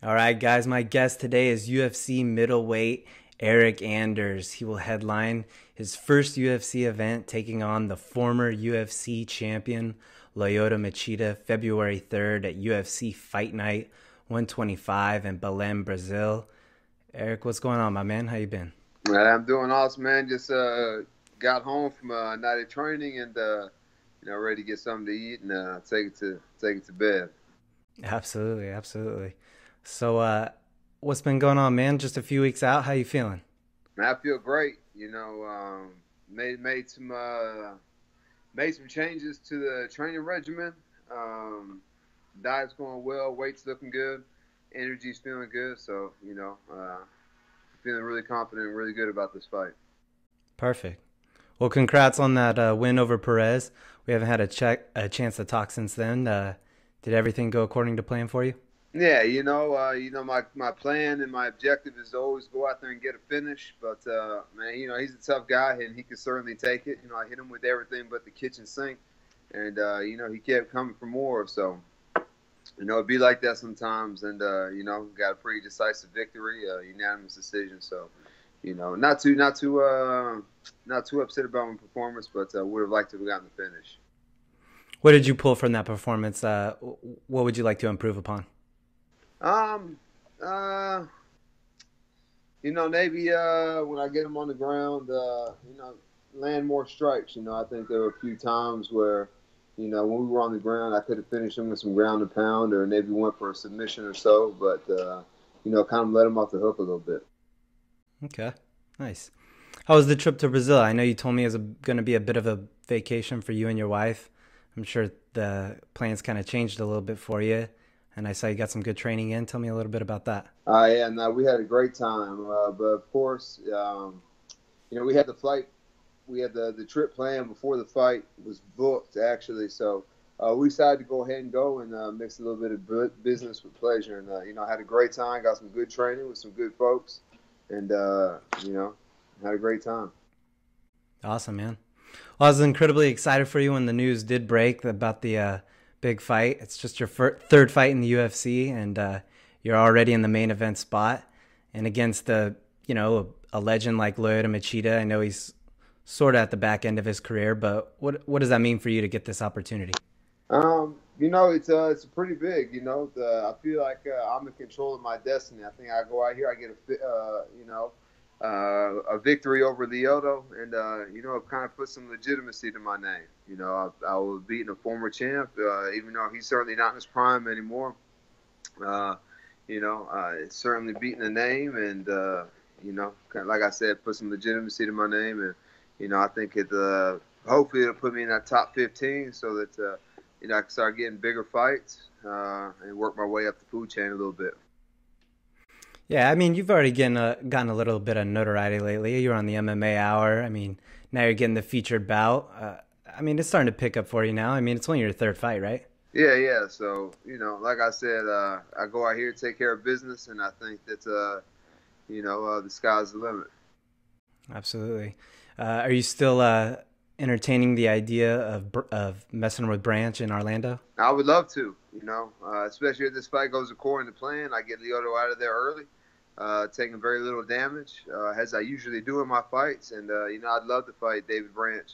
All right, guys, my guest today is UFC middleweight Eryk Anders. He will headline his first UFC event, taking on the former UFC champion Lyoto Machida February 3rd at UFC Fight Night 125 in Belem, Brazil. Eryk, what's going on, my man? How you been? I'm doing awesome, man. Just got home from a night of training and ready to get something to eat and take it to bed. Absolutely, absolutely. So, what's been going on, man? Just a few weeks out. How you feeling? Man, I feel great. Made some changes to the training regimen. Um, Diet's going well, weight's looking good, energy's feeling good. So feeling really confident and really good about this fight. Perfect. Well, congrats on that win over Perez. We haven't had a chance to talk since then. Did everything go according to plan for you? Yeah, my plan and my objective is to always go out there and get a finish. But man, he's a tough guy and he can certainly take it. I hit him with everything but the kitchen sink, and he kept coming for more. So it'd be like that sometimes. And got a pretty decisive victory, unanimous decision. So not too upset about my performance, but would have liked to have gotten the finish. What did you pull from that performance? What would you like to improve upon? Um, uh, maybe when I get him on the ground, land more strikes. I think there were a few times where, when we were on the ground, I could have finished him with some ground and pound, or maybe went for a submission or so. But kind of let him off the hook a little bit. Okay, nice. How was the trip to Brazil? I know you told me it was going to be a bit of a vacation for you and your wife. I'm sure the plans kind of changed a little bit for you, and I saw you got some good training in. Tell me a little bit about that. Yeah, no, we had a great time. But of course, we had the flight, we had the trip planned before the fight was booked actually. So we decided to go ahead and go and mix a little bit of business with pleasure. And I had a great time, got some good training with some good folks, and had a great time. Awesome, man. Well, I was incredibly excited for you when the news did break about the big fight. It's just your third fight in the UFC, and you're already in the main event spot. And against a legend like Lyoto Machida, I know he's sort of at the back end of his career, but what does that mean for you to get this opportunity? It's pretty big. I feel like I'm in control of my destiny. I think I go out here, I get a victory over Lyoto, and it kind of put some legitimacy to my name. I was beating a former champ, even though he's certainly not in his prime anymore. Uh, it's certainly beating the name, and kind of like I said, put some legitimacy to my name, and I think hopefully it'll put me in that top 15, so that I can start getting bigger fights and work my way up the food chain a little bit. Yeah, I mean, you've already gotten a little bit of notoriety lately. You're on the MMA Hour. I mean, now you're getting the featured bout. I mean, it's starting to pick up for you now. I mean, it's only your third fight, right? Yeah, yeah. So, like I said, I go out here to take care of business, and I think that, the sky's the limit. Absolutely. Are you still entertaining the idea of messing with Branch in Orlando? I would love to, especially if this fight goes according to plan. I get Lyoto out of there early, taking very little damage, as I usually do in my fights. And, I'd love to fight David Branch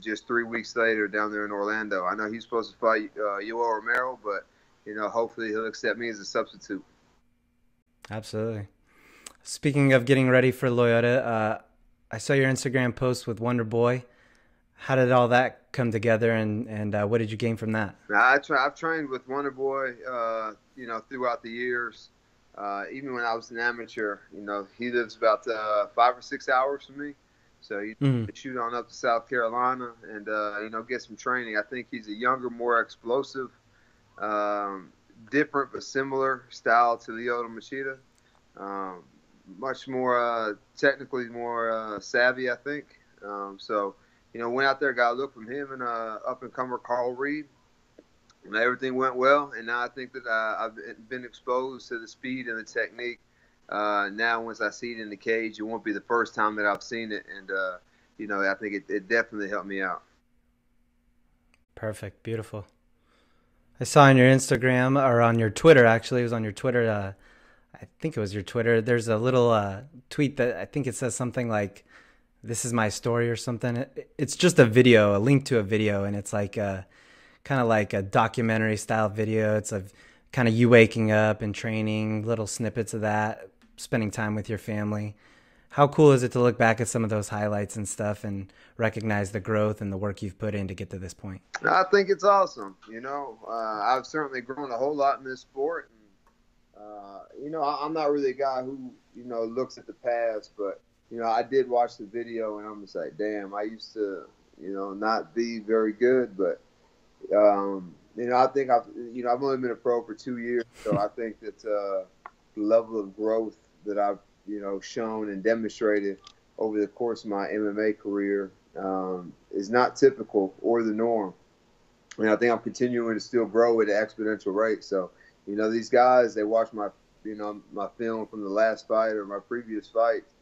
just 3 weeks later down there in Orlando. I know he's supposed to fight Yoel Romero, but, hopefully he'll accept me as a substitute. Absolutely. Speaking of getting ready for Loyola, I saw your Instagram post with Wonder Boy. How did all that come together, and what did you gain from that? Now, I've trained with Wonder Boy, throughout the years. Even when I was an amateur, he lives about 5 or 6 hours from me. So you Mm, shoot on up to South Carolina and get some training. I think he's a younger, more explosive, um, different but similar style to Lyoto Machida. Um, Much more technically more savvy, I think. So went out there, got a look from him and up and comer Carl Reed. And everything went well, and now I think that I've been exposed to the speed and the technique. Now, once I see it in the cage, it won't be the first time that I've seen it, and I think it definitely helped me out. perfect. Beautiful. I saw on your Instagram, or on your Twitter, actually, it was on your Twitter. I think it was your Twitter. There's a little tweet that I think it says something like, "This is my story" or something. It's just a video, a link to a video, and it's like kind of like a documentary style video. It's of kind of you waking up and training, little snippets of that, spending time with your family. How cool is it to look back at some of those highlights and stuff and recognize the growth and the work you've put in to get to this point? I think it's awesome. I've certainly grown a whole lot in this sport. I'm not really a guy who, looks at the past, but, I did watch the video and I'm just like, damn, I used to, not be very good, but, I think I've only been a pro for 2 years. So I think that the level of growth that I've, shown and demonstrated over the course of my MMA career is not typical or the norm. And I think I'm continuing to still grow at an exponential rate. So, these guys, they watch my film from the last fight or my previous fights,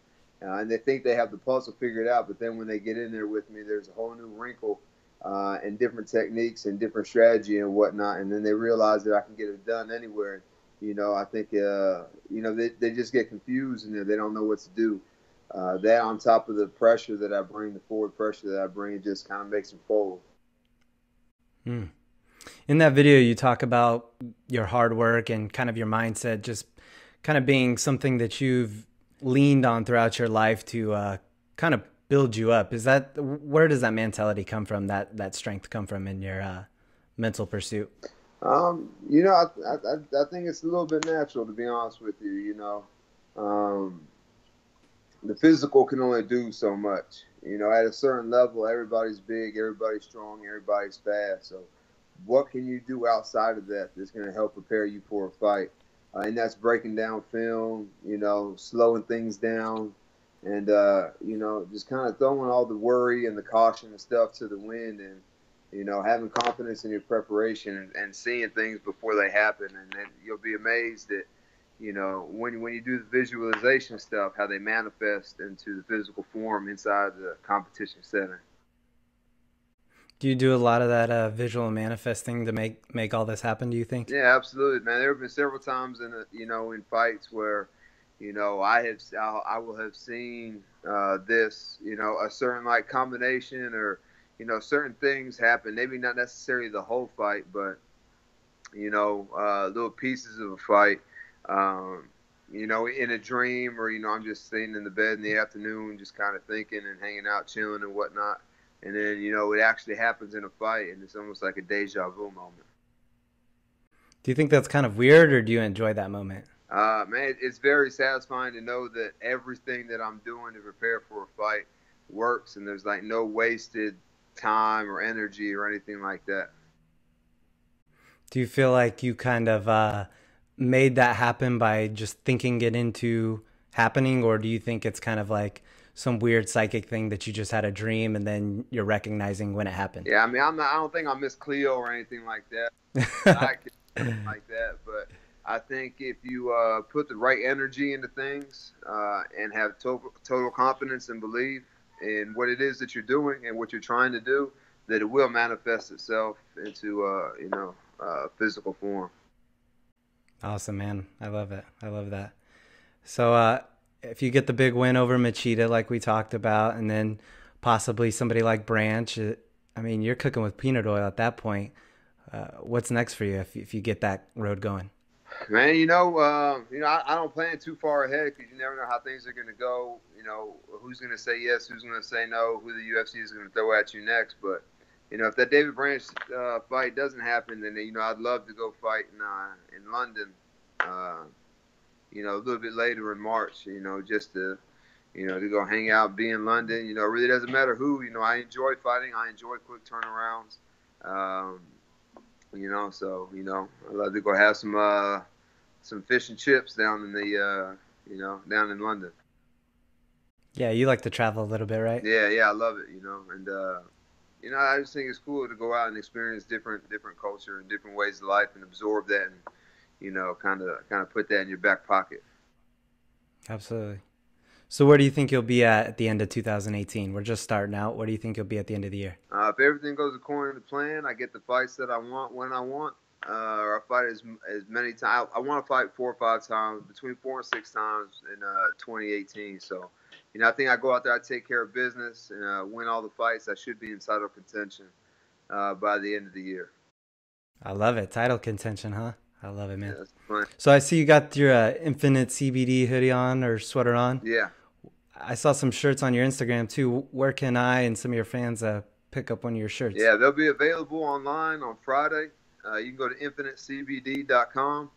and they think they have the puzzle figured out. But then when they get in there with me, there's a whole new wrinkle and different techniques and different strategy and whatnot. And then they realize that I can get it done anywhere. I think, they just get confused and they don't know what to do. That on top of the pressure that I bring, the forward pressure that I bring, it just kind of makes them fold. In that video, you talk about your hard work and kind of your mindset just kind of being something that you've leaned on throughout your life to kind of build you up. Where does that mentality come from, that strength come from in your mental pursuit? I think it's a little bit natural, to be honest with you. The physical can only do so much. At a certain level, everybody's big, everybody's strong, everybody's fast. So what can you do outside of that that's going to help prepare you for a fight? And that's breaking down film, slowing things down, and, just kind of throwing all the worry and the caution and stuff to the wind, and, having confidence in your preparation and seeing things before they happen. And then you'll be amazed that, when you do the visualization stuff, how they manifest into the physical form inside the competition setting. Do you do a lot of that visual manifesting to make all this happen, do you think? Yeah, absolutely, man. There have been several times in fights where, I will have seen this, a certain like combination or, certain things happen. Maybe not necessarily the whole fight, but, little pieces of a fight, in a dream, or, I'm just sitting in the bed in the afternoon, just kind of thinking and hanging out, chilling and whatnot. And then, it actually happens in a fight, and it's almost like a deja vu moment. Do you think that's kind of weird, or do you enjoy that moment? Man, it's very satisfying to know that everything that I'm doing to prepare for a fight works, and there's like no wasted time or energy or anything like that. Do you feel like you kind of made that happen by just thinking it into happening, or do you think it's kind of like some weird psychic thing that you just had a dream and then you're recognizing when it happened? Yeah, I mean, I don't think I'm Miss Cleo or anything like that. Like that, but I think if you put the right energy into things and have total confidence and belief in what it is that you're doing and what you're trying to do, that it will manifest itself into physical form. Awesome, man. I love it. I love that. So if you get the big win over Machida, like we talked about, and then possibly somebody like Branch, I mean, you're cooking with peanut oil at that point. What's next for you if you get that road going? Man, I don't plan too far ahead because you never know how things are going to go. Who's going to say yes, who's going to say no, who the UFC is going to throw at you next. But, if that David Branch fight doesn't happen, then, I'd love to go fight in London, a little bit later in March, just to go hang out, be in London. It really doesn't matter who. I enjoy fighting. I enjoy quick turnarounds. So I'd love to go have some fish and chips down in the down in London. Yeah, you like to travel a little bit, right? Yeah, I love it. And I just think it's cool to go out and experience different culture and different ways of life and absorb that and kind of put that in your back pocket. Absolutely. So where do you think you'll be at the end of 2018? We're just starting out. Where do you think you'll be at the end of the year? If everything goes according to plan, I get the fights that I want when I want. or I fight as many times. I want to fight 4 or 5 times, between 4 and 6 times in 2018. So, I think I go out there, I take care of business, and win all the fights. I should be in title contention by the end of the year. I love it. Title contention, huh? I love it, man. Yeah, that's fun. So I see you got your Infinite CBD hoodie on or sweater on. Yeah. I saw some shirts on your Instagram too. Where can I and some of your fans pick up one of your shirts? Yeah, they'll be available online on Friday. You can go to infinitecbd.com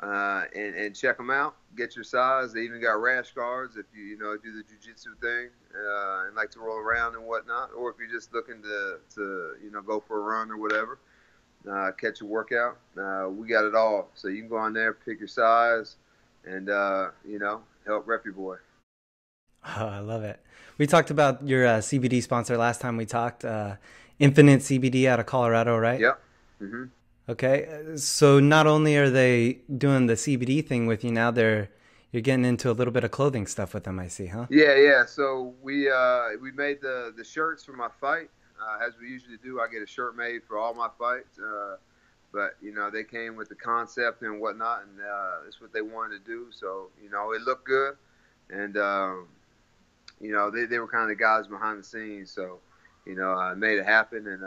and check them out. Get your size. They even got rash guards if you do the jiu-jitsu thing and like to roll around and whatnot, or if you're just looking to go for a run or whatever, catch a workout. We got it all. So you can go on there, pick your size, and help rep your boy. Oh, I love it. We talked about your CBD sponsor last time we talked, Infinite CBD out of Colorado, right? Yep. Mm-hmm. Okay, so not only are they doing the CBD thing with you now, you're getting into a little bit of clothing stuff with them, I see, huh? Yeah. So we made the shirts for my fight, as we usually do. I get a shirt made for all my fights, but they came with the concept and whatnot, and it's what they wanted to do. So it looked good, and they were kind of the guys behind the scenes. So I made it happen, and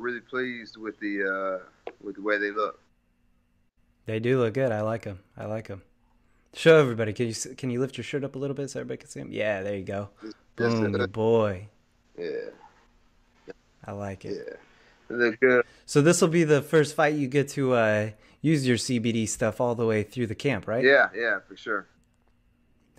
really pleased with the way they look. They do look good. I like them. Show everybody. Can you lift your shirt up a little bit so everybody can see them? Yeah, there you go. Boom, good boy. Yeah. I like it. Yeah. They look good. So this will be the first fight you get to use your CBD stuff all the way through the camp, right? Yeah, for sure.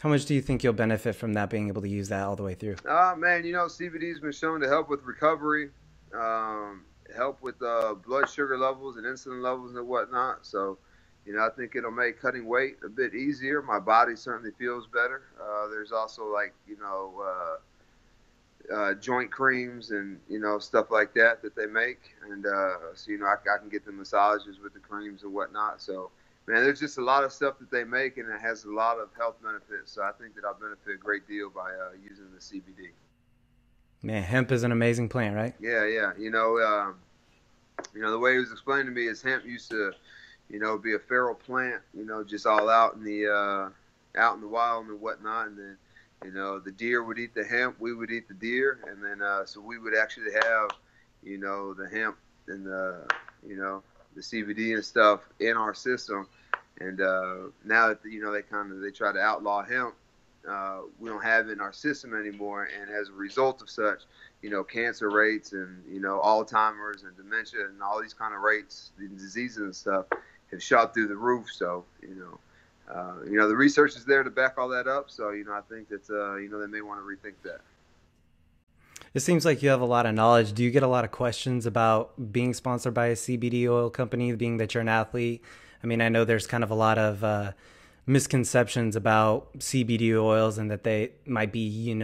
How much do you think you'll benefit from that, being able to use that all the way through? Man, CBD's been shown to help with recovery, help with blood sugar levels and insulin levels and whatnot. So, I think it'll make cutting weight a bit easier. My body certainly feels better. There's also joint creams and stuff like that they make, and so I can get the massages with the creams and whatnot. So, man, there's just a lot of stuff that they make, and it has a lot of health benefits. So I think that I'll benefit a great deal by using the CBD. Man, hemp is an amazing plant, right? Yeah. The way it was explained to me is hemp used to, be a feral plant, just all out in the wild and whatnot, and then, the deer would eat the hemp, we would eat the deer, and then so we would actually have, the hemp and the CBD and stuff in our system. And now that they try to outlaw hemp, we don't have it in our system anymore. And as a result of such, cancer rates and Alzheimer's and dementia and all these kind of rates, the diseases and stuff, have shot through the roof. So the research is there to back all that up. So I think that they may want to rethink that. It seems like you have a lot of knowledge. Do you get a lot of questions about being sponsored by a CBD oil company, being that you're an athlete? I mean, I know there's kind of a lot of misconceptions about CBD oils and that they might be,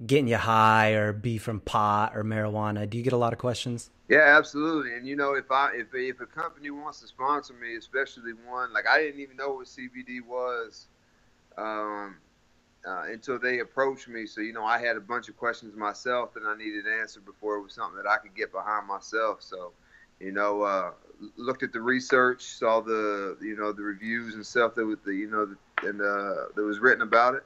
getting you high or be from pot or marijuana. Do you get a lot of questions? Yeah, absolutely. And if a company wants to sponsor me, especially one, like I didn't even know what CBD was until they approached me. So, I had a bunch of questions myself that I needed answered before it was something that I could get behind myself. So, looked at the research, saw the reviews and stuff that was that was written about it.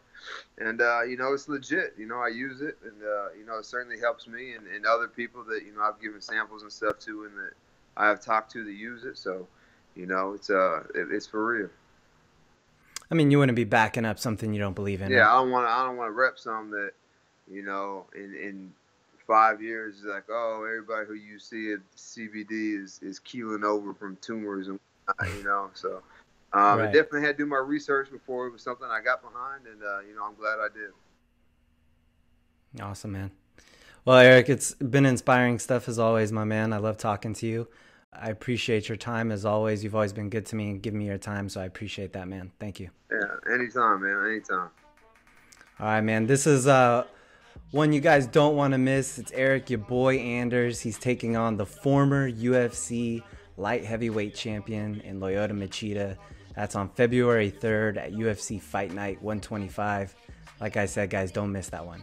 And, it's legit. I use it, and, it certainly helps me and other people that, I've given samples and stuff to and that I have talked to that use it. So, it's for real. I mean, you wouldn't be backing up something you don't believe in. Yeah, right? I don't want to rep something that, in 5 years is like, oh, everybody who you see at CBD is keeling over from tumors and so Right. I definitely had to do my research before it was something I got behind, and I'm glad I did. Awesome, man. Well, Eryk, it's been inspiring stuff as always, my man. I love talking to you. I appreciate your time as always. You've always been good to me and giving me your time, so I appreciate that, man. Thank you. Yeah, anytime, man, anytime. All right, man. This is one you guys don't want to miss. It's Eryk, your boy Anders. He's taking on the former UFC light heavyweight champion in Lyoto Machida. That's on February 3rd at UFC Fight Night 125. Like I said, guys, don't miss that one.